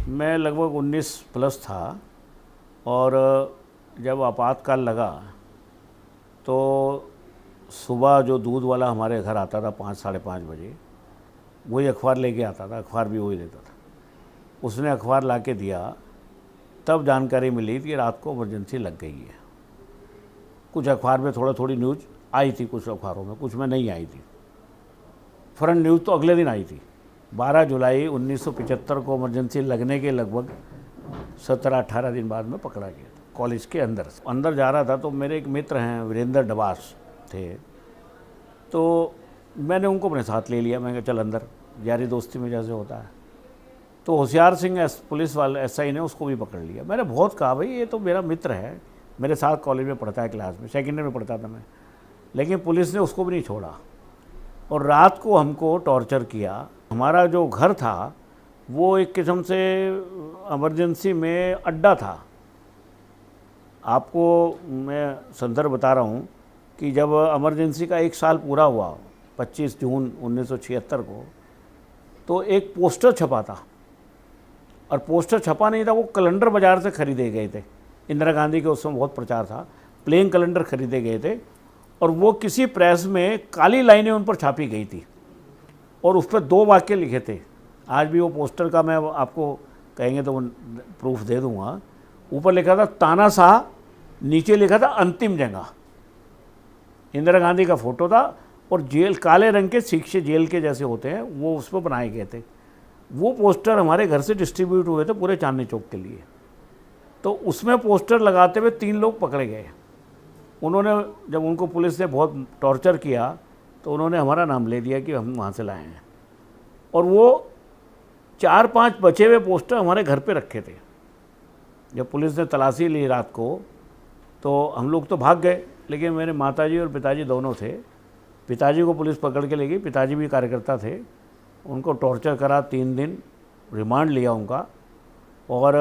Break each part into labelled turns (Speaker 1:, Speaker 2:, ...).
Speaker 1: मैं लगभग 19 प्लस था और जब आपातकाल लगा तो सुबह जो दूध वाला हमारे घर आता था 5 साढ़े 5 बजे, वही अखबार लेके आता था, अखबार भी वही देता था। उसने अखबार ला के दिया, तब जानकारी मिली कि रात को इमरजेंसी लग गई है। कुछ अखबार में थोड़ी न्यूज़ आई थी, कुछ अखबारों में, कुछ में नहीं आई थी। फ्रंट न्यूज़ तो अगले दिन आई थी। 12 जुलाई 1975 को इमरजेंसी लगने के लगभग 17-18 दिन बाद में पकड़ा गया था। कॉलेज के अंदर जा रहा था तो मेरे एक मित्र हैं वीरेंद्र डबास थे, तो मैंने उनको अपने साथ ले लिया। मैं कहा चल अंदर, यारी दोस्ती में जैसे होता है। तो होशियार सिंह पुलिस वाले एसआई ने उसको भी पकड़ लिया। मैंने बहुत कहा भाई ये तो मेरा मित्र है, मेरे साथ कॉलेज में पढ़ता है, क्लास में सेकेंड ईयर में पढ़ता था मैं, लेकिन पुलिस ने उसको भी नहीं छोड़ा और रात को हमको टॉर्चर किया। हमारा जो घर था वो एक किस्म से इमरजेंसी में अड्डा था। आपको मैं संदर्भ बता रहा हूँ कि जब इमरजेंसी का 1 साल पूरा हुआ 25 जून 1976 को, तो एक पोस्टर छपा था, और पोस्टर छपा नहीं था, वो कैलेंडर बाज़ार से खरीदे गए थे। इंदिरा गांधी के उस समय बहुत प्रचार था, प्लेन कैलेंडर खरीदे गए थे और वो किसी प्रेस में काली लाइनें उन पर छापी गई थी और उस पर 2 वाक्य लिखे थे। आज भी वो पोस्टर का मैं आपको कहेंगे तो प्रूफ दे दूंगा। ऊपर लिखा था तानाशाह, नीचे लिखा था अंतिम जंग। इंदिरा गांधी का फोटो था और जेल, काले रंग के शीशे जेल के जैसे होते हैं, वो उस पर बनाए गए थे। वो पोस्टर हमारे घर से डिस्ट्रीब्यूट हुए थे पूरे चांदनी चौक के लिए। तो उसमें पोस्टर लगाते हुए 3 लोग पकड़े गए। उन्होंने, जब उनको पुलिस ने बहुत टॉर्चर किया तो उन्होंने हमारा नाम ले दिया कि हम वहाँ से लाए हैं, और वो 4-5 बचे हुए पोस्टर हमारे घर पे रखे थे। जब पुलिस ने तलाशी ली रात को तो हम लोग तो भाग गए, लेकिन मेरे माताजी और पिताजी दोनों थे। पिताजी को पुलिस पकड़ के ले गई, पिताजी भी कार्यकर्ता थे। उनको टॉर्चर करा, 3 दिन रिमांड लिया उनका, और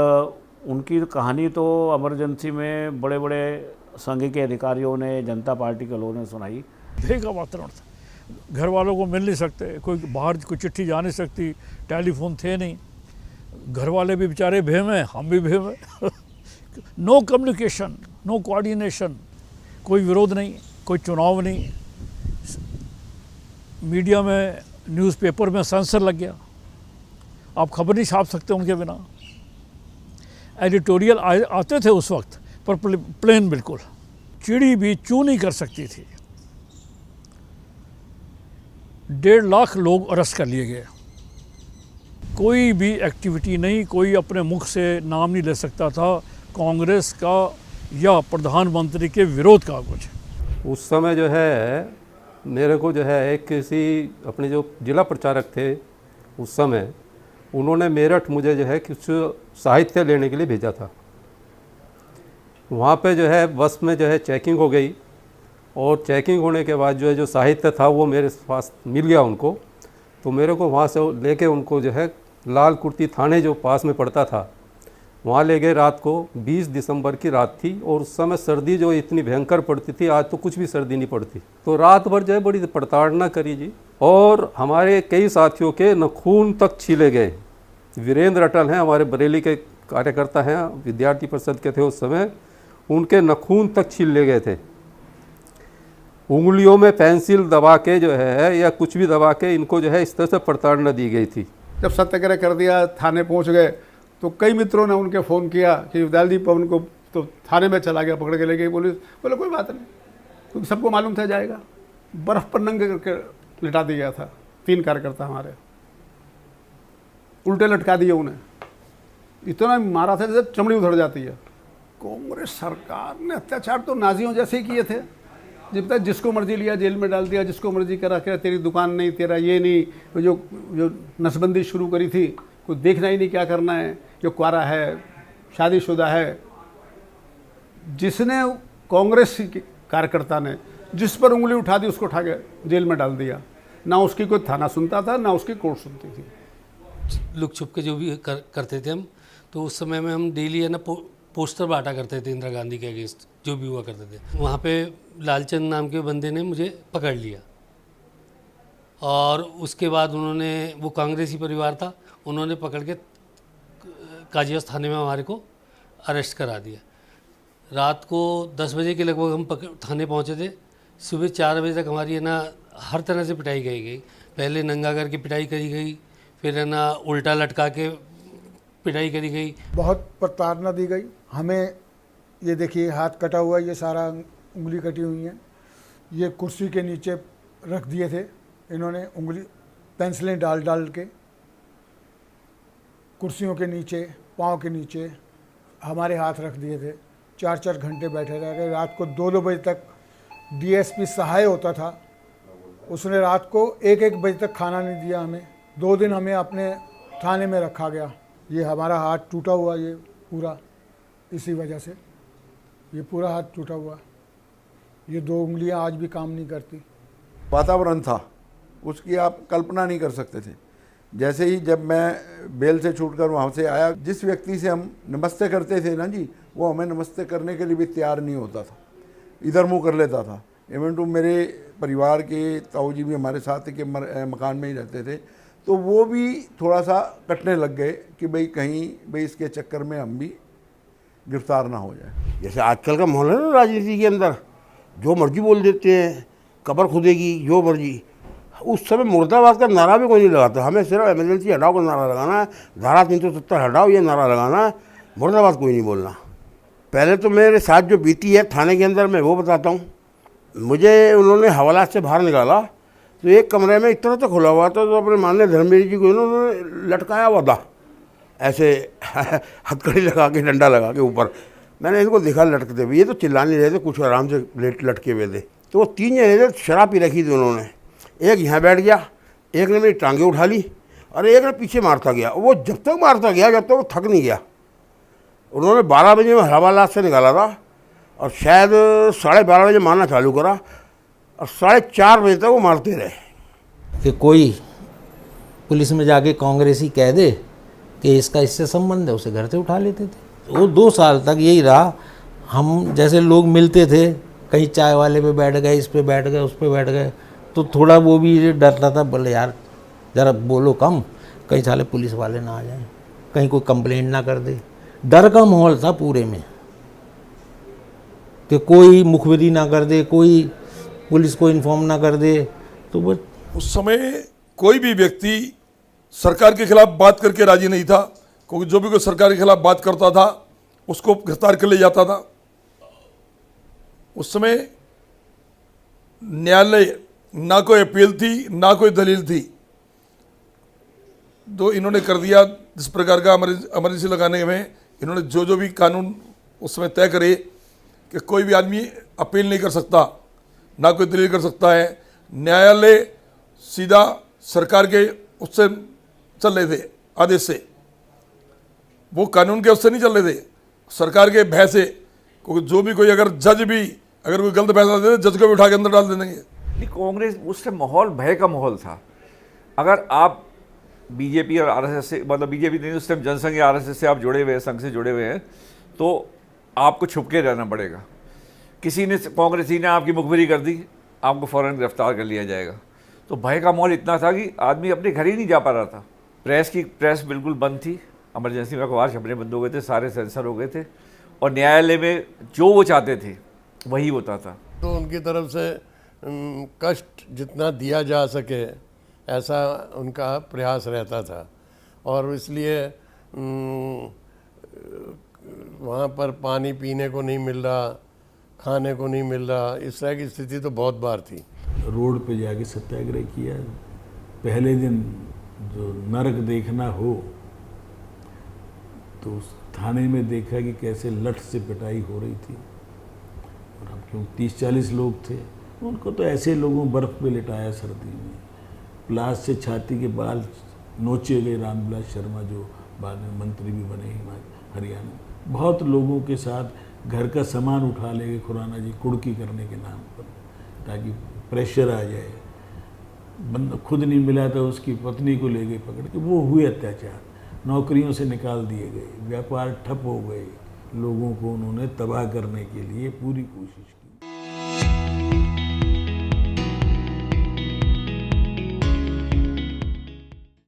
Speaker 1: उनकी कहानी तो इमरजेंसी में बड़े बड़े संघ के अधिकारियों ने, जनता पार्टी के लोगों ने सुनाई।
Speaker 2: भय का वातावरण था, घर वालों को मिल नहीं सकते, कोई बाहर कोई चिट्ठी जा नहीं सकती, टेलीफोन थे नहीं, घर वाले भी बेचारे भय में, हम भी भय में। नो कम्युनिकेशन, नो कोऑर्डिनेशन, कोई विरोध नहीं, कोई चुनाव नहीं, मीडिया में, न्यूज़पेपर में सेंसर लग गया, आप खबर नहीं छाप सकते उनके बिना। एडिटोरियल आते थे उस वक्त, पर प्लेन बिल्कुल, चिड़ी भी चू नहीं कर सकती थी। 1.5 लाख लोग अरेस्ट कर लिए गए। कोई भी एक्टिविटी नहीं, कोई अपने मुख से नाम नहीं ले सकता था कांग्रेस का या प्रधानमंत्री के विरोध का कुछ।
Speaker 3: उस समय जो है मेरे को जो है एक किसी अपने जो जिला प्रचारक थे उस समय, उन्होंने मेरठ मुझे जो है कुछ साहित्य लेने के लिए भेजा था। वहाँ पे जो है बस में जो है चेकिंग हो गई, और चेकिंग होने के बाद जो है जो साहित्य था वो मेरे पास मिल गया उनको। तो मेरे को वहाँ से लेके उनको जो है लाल कुर्ती थाने जो पास में पड़ता था वहाँ ले गए। रात को 20 दिसंबर की रात थी, और उस समय सर्दी जो इतनी भयंकर पड़ती थी, आज तो कुछ भी सर्दी नहीं पड़ती। तो रात भर जो है बड़ी प्रताड़ना करी जी, और हमारे कई साथियों के नखून तक छीले गए। वीरेंद्र अटल हैं, हमारे बरेली के कार्यकर्ता हैं, विद्यार्थी परिषद के थे उस समय, उनके नखून तक छील ले गए थे। उंगलियों में पेंसिल दबा के जो है या कुछ भी दबा के इनको जो है इस तरह से प्रताड़ना दी गई थी।
Speaker 4: जब सत्याग्रह कर दिया, थाने पहुंच गए, तो कई मित्रों ने उनके फ़ोन किया कि दयाल पवन को तो थाने में चला गया, पकड़ के ले गई पुलिस। बोले कोई बात नहीं, क्योंकि सबको मालूम था जाएगा। बर्फ़ पर नंगे करके लिटा दिया था 3 कार्यकर्ता हमारे, उल्टे लटका दिए उन्हें, इतना मारा था जैसे चमड़ी उधड़ जाती है। कांग्रेस सरकार ने अत्याचार तो नाजियों जैसे ही किए थे। जब तक जिसको मर्जी लिया जेल में डाल दिया, जिसको मर्जी करा के तेरी दुकान नहीं, तेरा ये नहीं, जो नसबंदी शुरू करी थी, कोई देखना ही नहीं क्या करना है, जो क्वारा है, शादीशुदा है। जिसने कांग्रेस कार्यकर्ता ने जिस पर उंगली उठा दी उसको उठा के जेल में डाल दिया। ना उसकी कोई थाना सुनता था, ना उसकी कोर्ट सुनती थी।
Speaker 5: लुक छुप के जो भी करते थे हम, तो उस समय में हम डेली है ना पोस्टर बांटा करते थे इंदिरा गांधी के अगेंस्ट, जो भी हुआ करते थे। वहाँ पे लालचंद नाम के बंदे ने मुझे पकड़ लिया, और उसके बाद उन्होंने, वो कांग्रेसी परिवार था, उन्होंने पकड़ के काजीवास थाने में हमारे को अरेस्ट करा दिया। रात को 10 बजे के लगभग हम थाने पहुंचे थे। सुबह 4 बजे तक हमारी है ना हर तरह से पिटाई की गई। पहले नंगा करके पिटाई करी गई, फिर है ना उल्टा लटका के पिटाई करी गई।
Speaker 6: बहुत प्रताड़ना दी गई हमें। ये देखिए हाथ कटा हुआ, ये सारा उंगली कटी हुई है। ये कुर्सी के नीचे रख दिए थे इन्होंने, उंगली पेंसिलें डाल डाल के कुर्सियों के नीचे, पाँव के नीचे हमारे हाथ रख दिए थे। 4-4 घंटे बैठे रह गए। रात को 2-2 बजे तक डीएसपी सहाय होता था, उसने रात को 1-1 बजे तक खाना नहीं दिया हमें। 2 दिन हमें अपने थाने में रखा गया। ये हमारा हाथ टूटा हुआ, ये पूरा इसी वजह से ये पूरा हाथ टूटा हुआ। ये 2 उंगलियां आज भी काम नहीं करती।
Speaker 7: वातावरण था उसकी आप कल्पना नहीं कर सकते थे। जैसे ही जब मैं बेल से छूटकर वहाँ से आया, जिस व्यक्ति से हम नमस्ते करते थे ना जी, वो हमें नमस्ते करने के लिए भी तैयार नहीं होता था, इधर मुंह कर लेता था। इवन टू मेरे परिवार के ताऊ जी भी हमारे साथ के मकान में ही रहते थे, तो वो भी थोड़ा सा कटने लग गए कि भाई इसके चक्कर में हम भी गिरफ्तार ना हो जाए।
Speaker 8: जैसे आजकल का माहौल है ना राजनीति के अंदर, जो मर्जी बोल देते हैं, कब्र खुदेगी, जो मर्जी। उस समय मुर्दाबाद का नारा भी कोई नहीं लगाता। हमें सिर्फ इमरजेंसी हटाओ का नारा लगाना है, धारा 370 हटाओ ये नारा लगाना है, मुर्दाबाद कोई नहीं बोलना। पहले तो मेरे साथ जो बीती है थाने के अंदर मैं वो बताता हूँ। मुझे उन्होंने हवालात से बाहर निकाला तो एक कमरे में इतना तो खुला हुआ था, तो अपने माननीय धर्मवीर जी को उन्होंने लटकाया हुआ था ऐसे हथकड़ी लगा के, डंडा लगा के ऊपर। मैंने इनको देखा लटकते हुए, ये तो चिल्ला नहीं रहे थे, कुछ आराम से लटके हुए थे। तो वो 3 जने थे, शराब पी रखी थी उन्होंने। एक यहाँ बैठ गया, एक ने मेरी टांगें उठा ली और एक ने पीछे मारता गया। वो जब तक मारता गया जब तक वो थक नहीं गया। उन्होंने 12 बजे में हवालात से निकाला था और शायद 12:30 बजे मारना चालू करा और 4:30 बजे तक वो मारते रहे।
Speaker 9: कि कोई पुलिस में जाके कांग्रेसी कह दे कि इसका इससे संबंध है, उसे घर से उठा लेते थे। वो 2 साल तक यही रहा। हम जैसे लोग मिलते थे, कहीं चाय वाले पे बैठ गए, इस पे बैठ गए, उस पे बैठ गए, तो थोड़ा वो भी डरता था, बोले यार ज़रा बोलो कम, कहीं साले पुलिस वाले ना आ जाएं, कहीं कोई कंप्लेंट ना कर दे। डर का माहौल था पूरे में कि कोई मुखबिरी ना कर दे, कोई पुलिस को इन्फॉर्म ना कर दे। तो बस
Speaker 10: उस समय कोई भी व्यक्ति सरकार के खिलाफ बात करके राजी नहीं था, क्योंकि जो भी कोई सरकार के खिलाफ बात करता था उसको गिरफ्तार कर लिया जाता था। उस समय न्यायालय ना कोई अपील थी ना कोई दलील थी, तो इन्होंने कर दिया जिस प्रकार का इमरजेंसी लगाने में। इन्होंने जो भी कानून उस समय तय करे कि कोई भी आदमी अपील नहीं कर सकता, ना कोई दलील कर सकता है। न्यायालय सीधा सरकार के उससे चल रहे थे, आदेश से, वो कानून के उससे नहीं चल रहे थे, सरकार के भय से। क्योंकि जो भी कोई अगर जज भी अगर कोई गलत फैसला दे जज को भी उठा के अंदर डाल देंगे।
Speaker 11: कांग्रेस उस टाइम माहौल भय का माहौल था। अगर आप बीजेपी और आरएसएस से, मतलब बीजेपी नहीं, उस टाइम जनसंघ या आरएसएस से आप जुड़े हुए हैं, संघ से जुड़े हुए हैं, तो आपको छुप के रहना पड़ेगा। किसी ने, कांग्रेसी ने आपकी मुखबिरी कर दी, आपको फ़ौरन गिरफ्तार कर लिया जाएगा। तो भय का माहौल इतना था कि आदमी अपने घर ही नहीं जा पा रहा था। प्रेस बिल्कुल बंद थी, इमरजेंसी में अखबार छपने बंद हो गए थे, सारे सेंसर हो गए थे, और न्यायालय में जो वो चाहते थे वही होता था।
Speaker 12: तो उनकी तरफ से कष्ट जितना दिया जा सके ऐसा उनका प्रयास रहता था, और इसलिए वहाँ पर पानी पीने को नहीं मिल रहा, खाने को नहीं मिल रहा, इस तरह की स्थिति तो बहुत बार थी।
Speaker 13: रोड पे जाके सत्याग्रह किया। पहले दिन जो नरक देखना हो तो उस थाने में देखा कि कैसे लठ से पिटाई हो रही थी। और हम क्यों 30-40 लोग थे, उनको तो ऐसे लोगों बर्फ़ पे लिटाया सर्दी में, प्लास से छाती के बाल नोचे गए। रामविलास शर्मा जो बाद में मंत्री भी बने हरियाणा, बहुत लोगों के साथ घर का सामान उठा ले गए खुराना जी कुड़की करने के नाम पर, ताकि प्रेशर आ जाए। बंदा खुद नहीं मिला था, उसकी पत्नी को ले गए पकड़ के। वो हुए अत्याचार, नौकरियों से निकाल दिए गए, व्यापार ठप हो गए। लोगों को उन्होंने तबाह करने के लिए पूरी कोशिश की।